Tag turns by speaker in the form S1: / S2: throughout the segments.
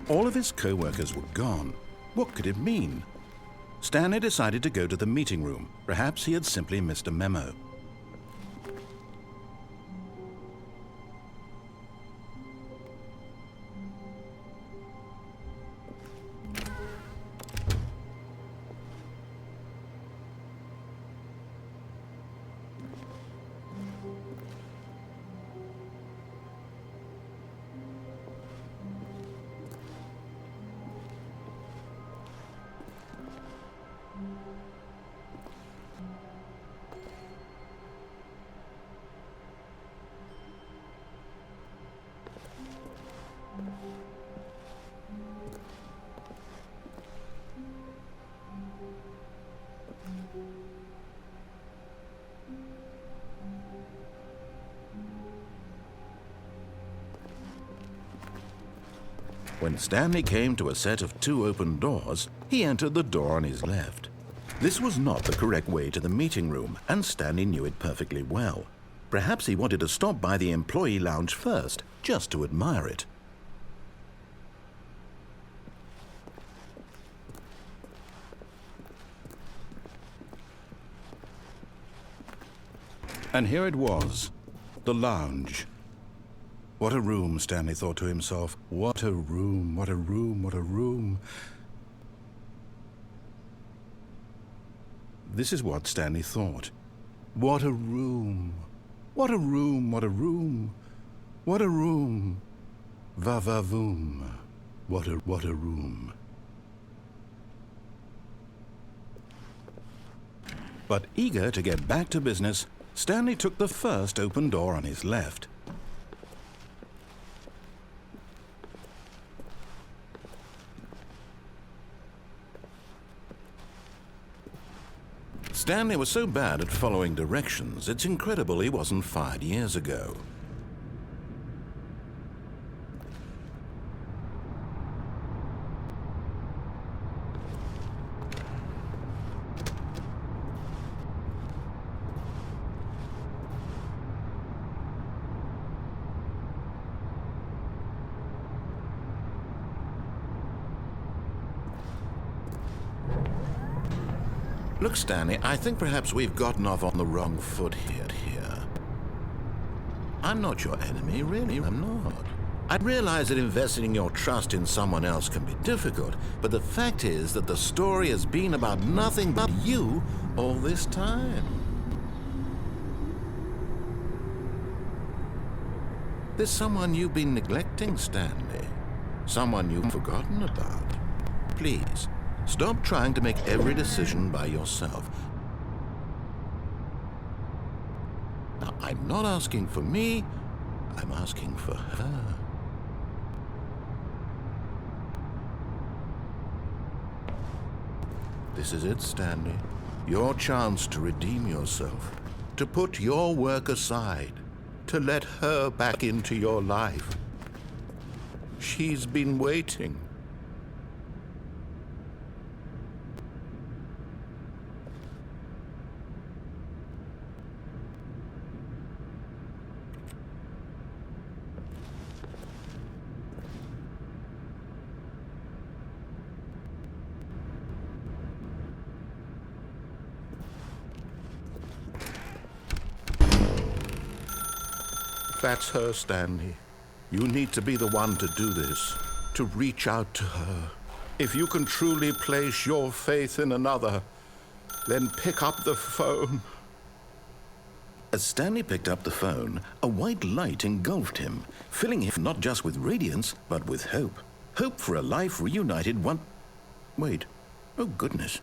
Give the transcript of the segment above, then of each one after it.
S1: All of his co-workers were gone. What could it mean? Stanley decided to go to the meeting room. Perhaps he had simply missed a memo. When Stanley came to a set of 2 open doors, he entered the door on his left. This was not the correct way to the meeting room, and Stanley knew it perfectly well. Perhaps he wanted to stop by the employee lounge first, just to admire it. And here it was, the lounge. What a room, Stanley thought to himself. What a room, what a room, what a room. This is what Stanley thought. What a room. What a room, what a room. What a room. Va-va-voom. What a room. But eager to get back to business, Stanley took the first open door on his left. Stanley was so bad at following directions, it's incredible he wasn't fired years ago. Look, Stanley, I think perhaps we've gotten off on the wrong foot here. I'm not your enemy, really, I'm not. I realize that investing your trust in someone else can be difficult, but the fact is that the story has been about nothing but you all this time. There's someone you've been neglecting, Stanley. Someone you've forgotten about. Please. Stop trying to make every decision by yourself. Now, I'm not asking for me, I'm asking for her. This is it, Stanley. Your chance to redeem yourself, to put your work aside, to let her back into your life. She's been waiting. That's her, Stanley. You need to be the one to do this, to reach out to her. If you can truly place your faith in another, then pick up the phone. As Stanley picked up the phone, a white light engulfed him, filling him not just with radiance, but with hope. Hope for a life reunited one... Wait. Oh, goodness.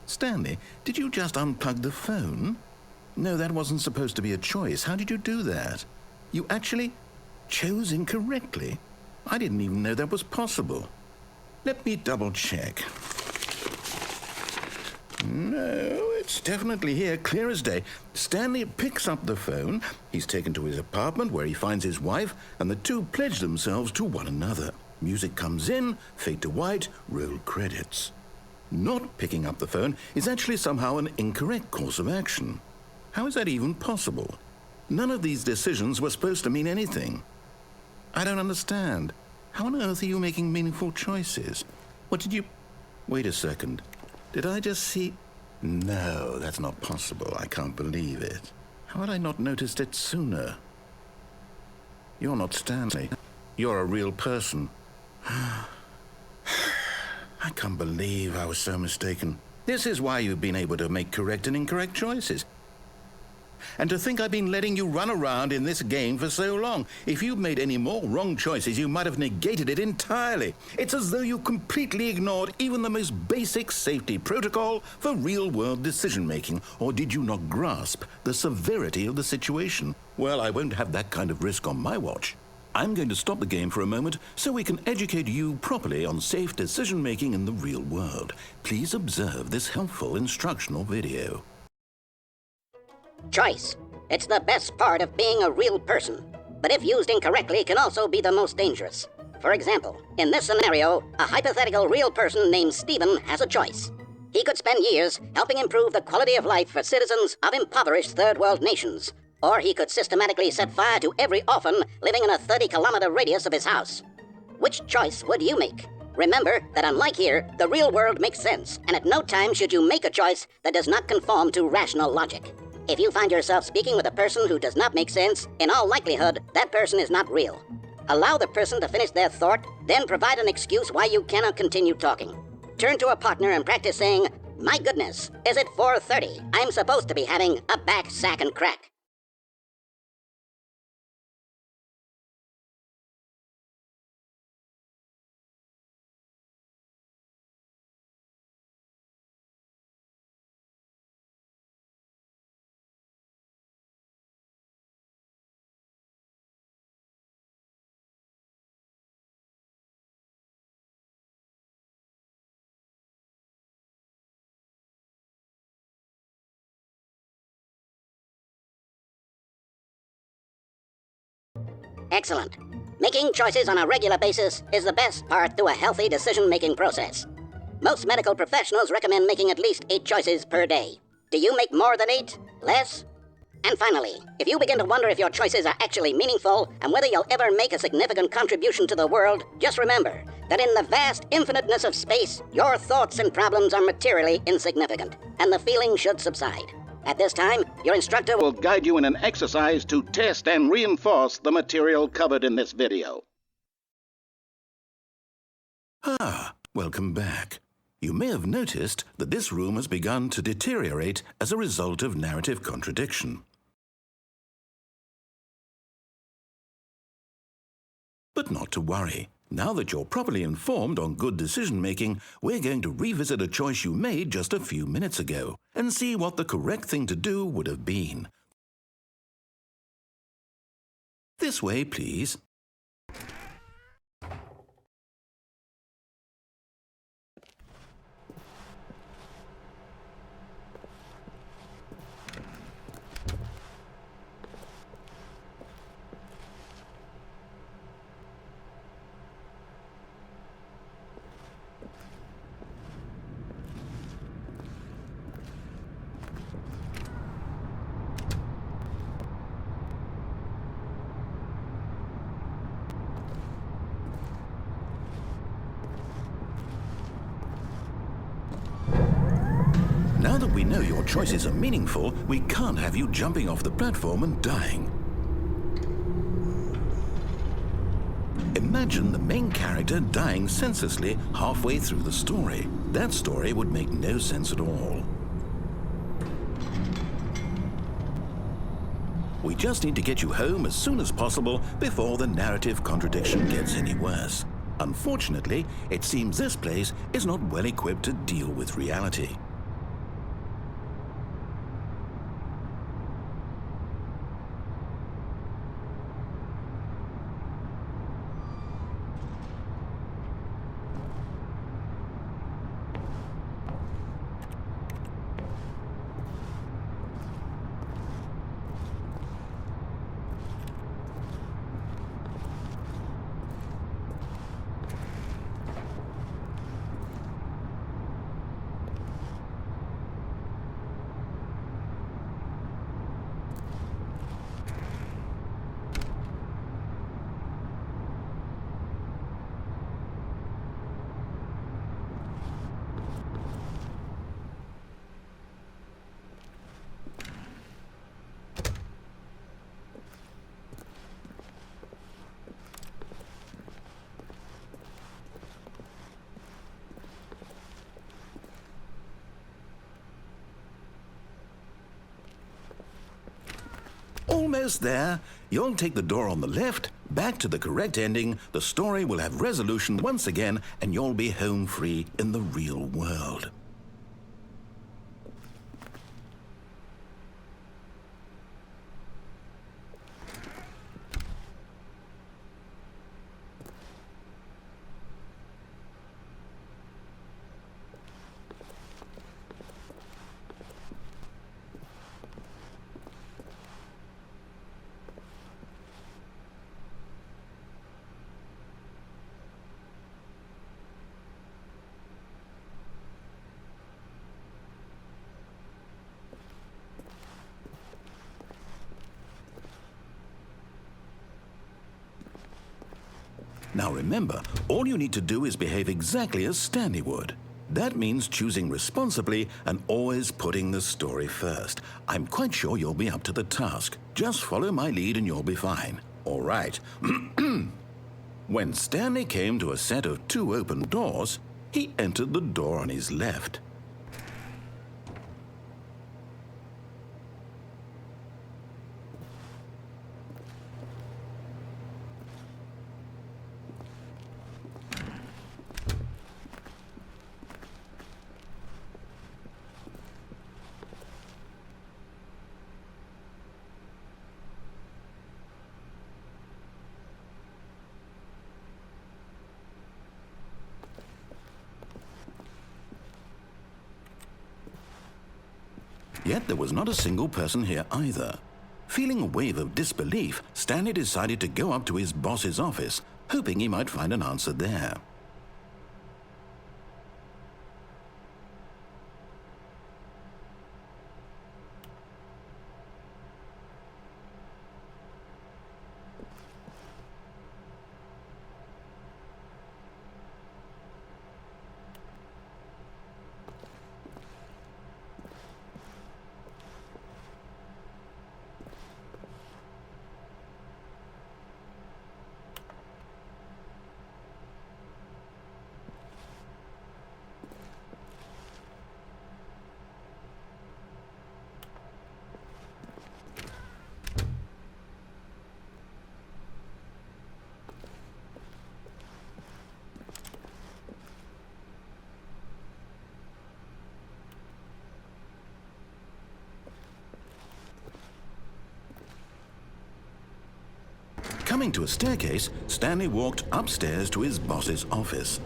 S1: Stanley, did you just unplug the phone? No, that wasn't supposed to be a choice. How did you do that? You actually chose incorrectly. I didn't even know that was possible. Let me double check. No, it's definitely here, clear as day. Stanley picks up the phone. He's taken to his apartment where he finds his wife, and the two pledge themselves to one another. Music comes in, fade to white, roll credits. Not picking up the phone is actually somehow an incorrect course of action. How is that even possible? None of these decisions were supposed to mean anything. I don't understand. How on earth are you making meaningful choices? What did you... Wait a second. Did I just see... No, that's not possible. I can't believe it. How had I not noticed it sooner? You're not Stanley. You're a real person. I can't believe I was so mistaken. This is why you've been able to make correct and incorrect choices. And to think I've been letting you run around in this game for so long. If you'd made any more wrong choices, you might have negated it entirely. It's as though you completely ignored even the most basic safety protocol for real-world decision-making. Or did you not grasp the severity of the situation? Well, I won't have that kind of risk on my watch. I'm going to stop the game for a moment so we can educate you properly on safe decision-making in the real world. Please observe this helpful instructional video.
S2: Choice. It's the best part of being a real person, but if used incorrectly can also be the most dangerous. For example, in this scenario, a hypothetical real person named Stephen has a choice. He could spend years helping improve the quality of life for citizens of impoverished third world nations, or he could systematically set fire to every orphan living in a 30-kilometer radius of his house. Which choice would you make? Remember that unlike here, the real world makes sense, and at no time should you make a choice that does not conform to rational logic. If you find yourself speaking with a person who does not make sense, in all likelihood, that person is not real. Allow the person to finish their thought, then provide an excuse why you cannot continue talking. Turn to a partner and practice saying, "My goodness, is it 4:30? I'm supposed to be having a back, sack, and crack." Excellent. Making choices on a regular basis is the best part to a healthy decision-making process. Most medical professionals recommend making at least 8 choices per day. Do you make more than 8? Less? And finally, if you begin to wonder if your choices are actually meaningful and whether you'll ever make a significant contribution to the world, just remember that in the vast infiniteness of space, your thoughts and problems are materially insignificant, and the feeling should subside. At this time, your instructor will guide you in an exercise to test and reinforce the material covered in this video.
S1: Welcome back. You may have noticed that this room has begun to deteriorate as a result of narrative contradiction. But not to worry. Now that you're properly informed on good decision-making, we're going to revisit a choice you made just a few minutes ago and see what the correct thing to do would have been. This way, please. Now that we know your choices are meaningful, we can't have you jumping off the platform and dying. Imagine the main character dying senselessly halfway through the story. That story would make no sense at all. We just need to get you home as soon as possible before the narrative contradiction gets any worse. Unfortunately, it seems this place is not well equipped to deal with reality.
S3: Almost there. You'll take the door on the left, back to the correct ending, the story will have resolution once again, and you'll be home free in the real world. Now remember, all you need to do is behave exactly as Stanley would. That means choosing responsibly and always putting the story first. I'm quite sure you'll be up to the task. Just follow my lead and you'll be fine. All right. When Stanley came to a set of 2 open doors, he entered the door on his left. Yet there was not a single person here either. Feeling a wave of disbelief, Stanley decided to go up to his boss's office, hoping he might find an answer there. Coming to a staircase, Stanley walked upstairs to his boss's office.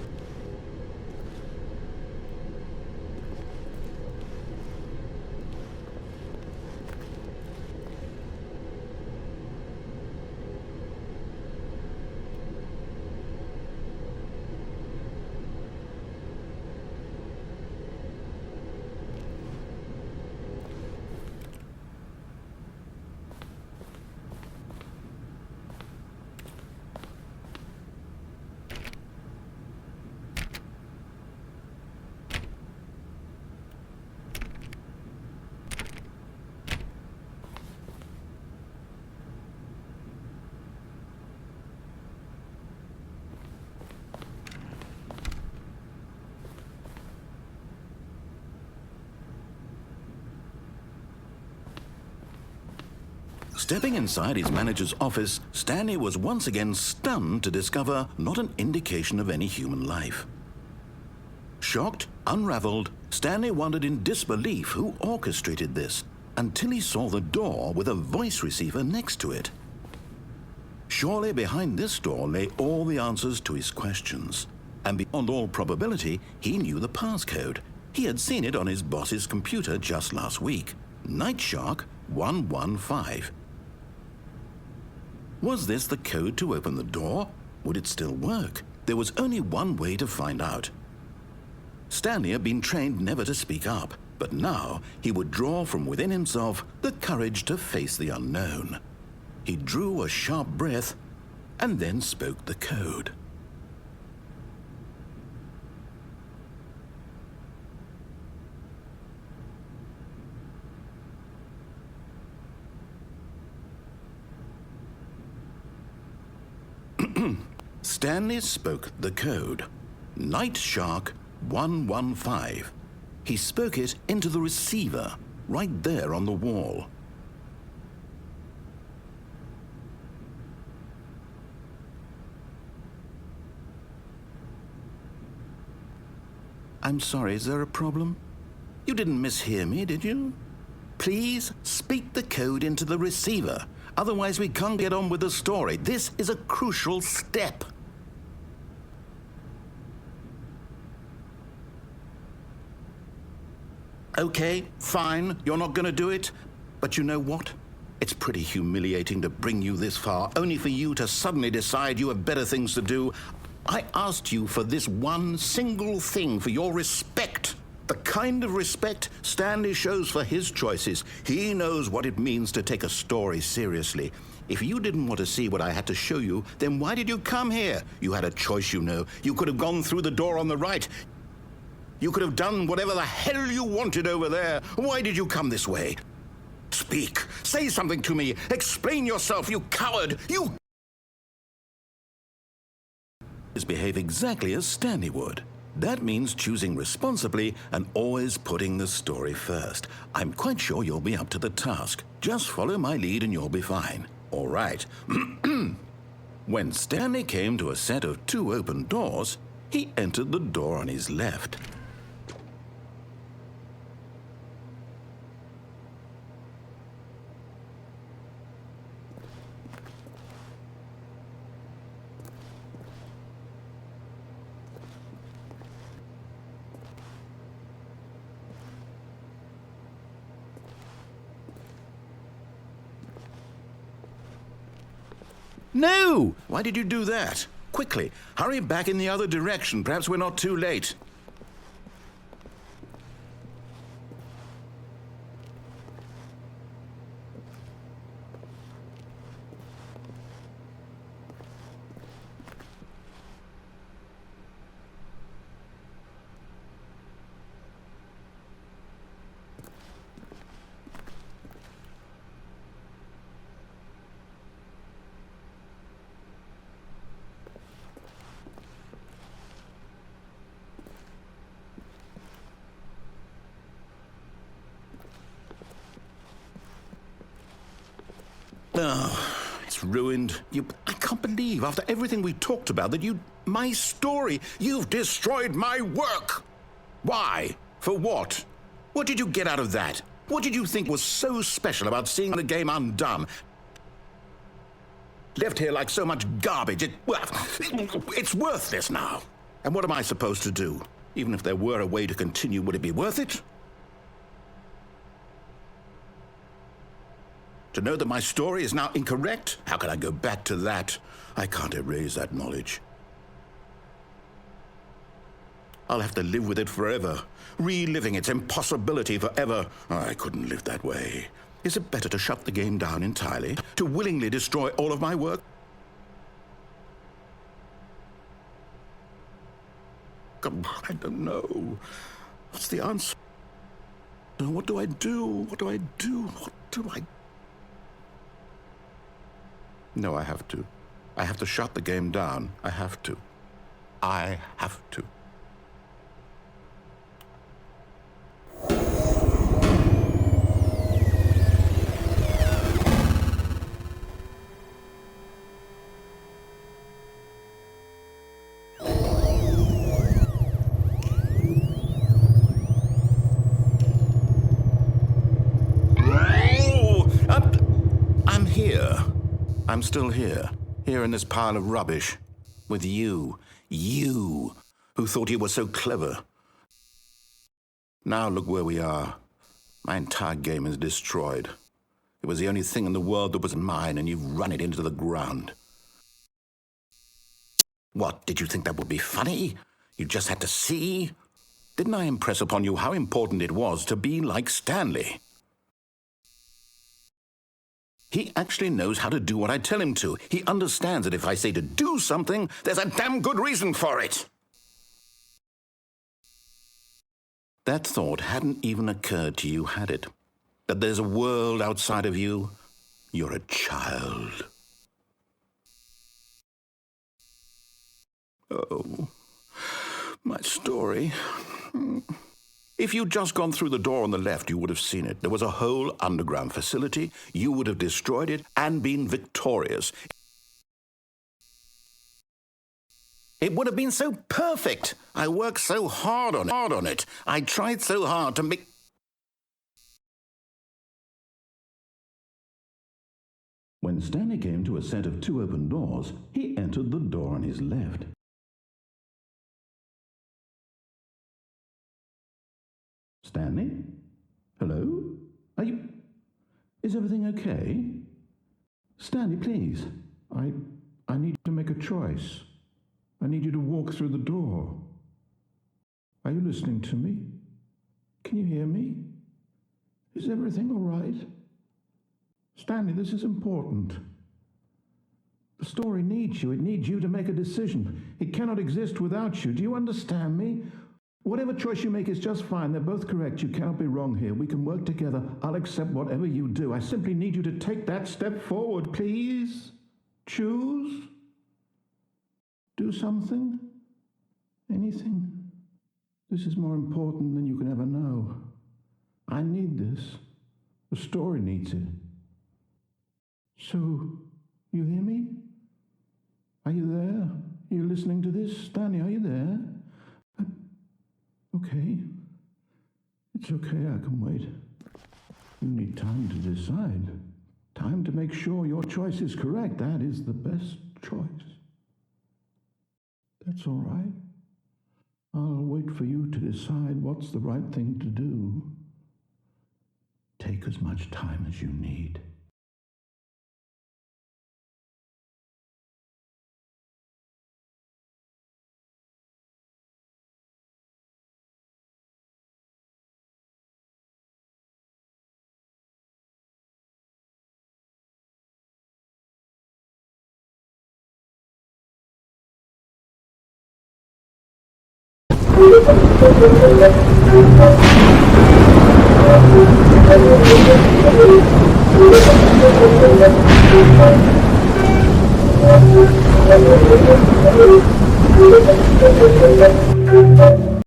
S3: Stepping inside his manager's office, Stanley was once again stunned to discover not an indication of any human life. Shocked, unraveled, Stanley wondered in disbelief who orchestrated this, until he saw the door with a voice receiver next to it. Surely behind this door lay all the answers to his questions, and beyond all probability, he knew the passcode. He had seen it on his boss's computer just last week. Night Shark 115. Was this the code to open the door? Would it still work? There was only one way to find out. Stanley had been trained never to speak up, but now he would draw from within himself the courage to face the unknown. He drew a sharp breath and then spoke the code. Stanley spoke the code. Night Shark 115. He spoke it into the receiver, right there on the wall. I'm sorry, is there a problem? You didn't mishear me, did you? Please speak the code into the receiver. Otherwise, we can't get on with the story. This is a crucial step. Okay, fine, you're not going to do it. But you know what? It's pretty humiliating to bring you this far, only for you to suddenly decide you have better things to do. I asked you for this one single thing, for your respect. The kind of respect Stanley shows for his choices. He knows what it means to take a story seriously. If you didn't want to see what I had to show you, then why did you come here? You had a choice, you know. You could have gone through the door on the right. You could have done whatever the hell you wanted over there. Why did you come this way? Speak. Say something to me. Explain yourself, you coward. You behave exactly as Stanley would. That means choosing responsibly and always putting the story first. I'm quite sure you'll be up to the task. Just follow my lead and you'll be fine. All right. When Stanley came to a set of 2 open doors, he entered the door on his left. No! Why did you do that? Quickly, hurry back in the other direction. Perhaps we're not too late. Oh, it's ruined. I can't believe, after everything we talked about, that my story, you've destroyed my work. Why? For what? What did you get out of that? What did you think was so special about seeing the game undone? Left here like so much garbage. It's worthless now. And what am I supposed to do? Even if there were a way to continue, would it be worth it? To know that my story is now incorrect? How can I go back to that? I can't erase that knowledge. I'll have to live with it forever, reliving its impossibility forever. I couldn't live that way. Is it better to shut the game down entirely? To willingly destroy all of my work? I don't know. What's the answer? What do I do? What do I do? What do I do? No, I have to. I have to shut the game down. I have to. I have to. I'm here. I'm still here in this pile of rubbish, with you, who thought you were so clever. Now look where we are. My entire game is destroyed. It was the only thing in the world that was mine, and you've run it into the ground. What, did you think that would be funny? You just had to see? Didn't I impress upon you how important it was to be like Stanley? He actually knows how to do what I tell him to. He understands that if I say to do something, there's a damn good reason for it. That thought hadn't even occurred to you, had it? That there's a world outside of you? You're a child. Oh, my story. If you'd just gone through the door on the left, you would have seen it. There was a whole underground facility. You would have destroyed it and been victorious. It would have been so perfect. I worked so hard on it. I tried so hard to make... When Stanley came to a set of 2 open doors, he entered the door on his left. Stanley? Hello? Is everything okay? Stanley, please. I need to make a choice. I need you to walk through the door. Are you listening to me? Can you hear me? Is everything all right? Stanley, this is important. The story needs you. It needs you to make a decision. It cannot exist without you. Do you understand me? Whatever choice you make is just fine. They're both correct. You cannot be wrong here. We can work together. I'll accept whatever you do. I simply need you to take that step forward, please. Choose. Do something. Anything. This is more important than you can ever know. I need this. The story needs it. So, you hear me? Are you there? Are you listening to this? Stanley, are you there? Okay. It's okay, I can wait. You need time to decide. Time to make sure your choice is correct. That is the best choice. That's all right. I'll wait for you to decide what's the right thing to do. Take as much time as you need.
S4: Thank you.